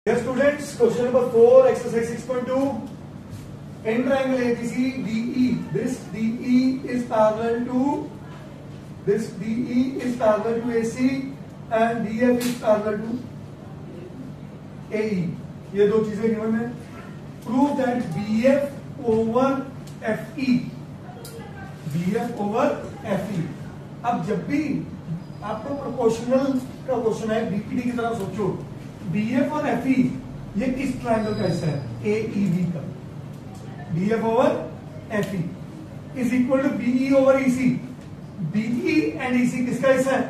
Dear students, question number 4, exercise 6.2. In triangle ABC, DE. This DE is parallel to AC and DF is parallel to AE. ये दो चीजें given है. Prove that BF over FE. BF over FE. अब जब भी आपको proportional का question है, बीपीडी की तरह सोचो. BF और FE ये किस ट्रायंगल का हिस्सा है? AEB का. BF over FE is equal to BE over EC. BE and EC किसका हिस्सा है?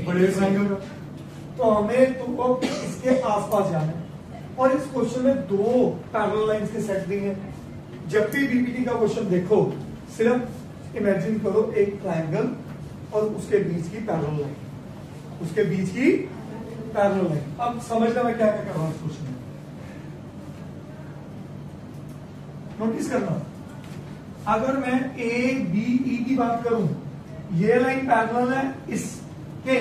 बड़े ट्रायंगल का. तो हमें तुमको इसके आसपास जाना है और इस क्वेश्चन में दो पैरेलल लाइंस के सेट दिए हैं. जब भी बीपीडी का क्वेश्चन देखो, सिर्फ इमेजिन करो एक ट्रायंगल और उसके बीच की पैरेलल लाइन, उसके बीच की पैरेलल लाइन. अब समझना मैं क्या कर रहा हूं इस क्वेश्चन में. नोटिस करना, अगर मैं ए बी ई की बात करूं, ये लाइन पैरेलल है इसके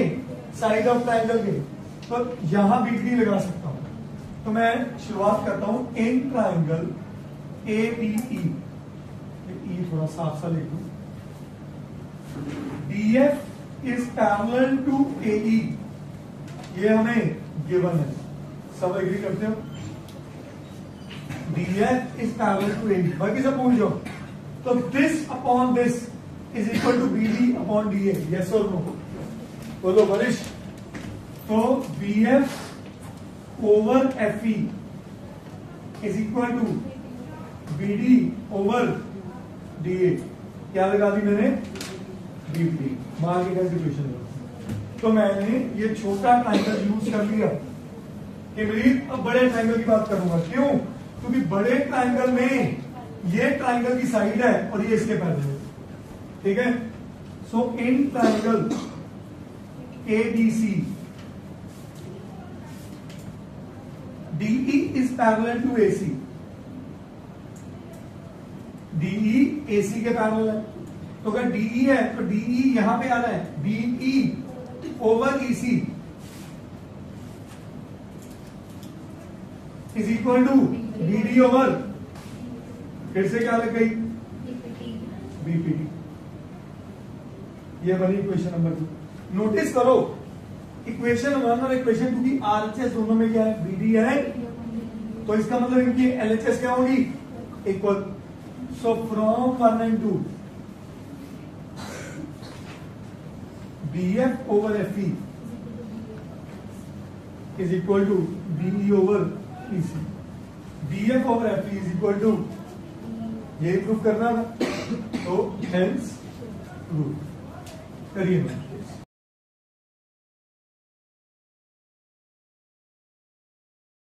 साइड ऑफ ट्रायंगल के, तो यहां बीपीडी लगा सकता हूं. तो मैं शुरुआत करता हूं. In triangle A B E थोड़ा साफ सा लिख दूं. BF is parallel to AE. ये हमें गिवन है, सब एग्री करते हो. BF is parallel to AE. बाकी सब भूल जाओ. तो this upon this is equal to BD upon DA. Yes और नो? बोलो वरिष्ठ. तो BF over FE is equal to BD over DA. क्या लगा दी मैंने? BD. मान के कैसे इक्वेशन है. तो मैंने ये छोटा ट्रायंगल यूज कर लिया कि मेरी अब बड़े ट्रायंगल की बात करूंगा. क्यों? क्योंकि बड़े ट्रायंगल में ये ट्रायंगल की साइड है और ये इसके पैरेलल है. ठीक है. So in triangle ABC DE is parallel to AC. DE AC के पैरेलल है. तो अगर DE है तो DE यहां पे आ रहा है. BE over EC is equal to BD over, फिर से क्या लग गई? BPD. ये बनी इक्वेशन नंबर 2. नोटिस करो, इक्वेशन 1 और इक्वेशन 2 की RHS दोनों में क्या है? BD है. तो इसका मतलब इनकी LHS क्या होगी? Equal. So from 1 and 2 BF over FE is equal to BE over EC. BF over FE is equal to, ये प्रूफ करना था. तो हेंस प्रूफ करिए.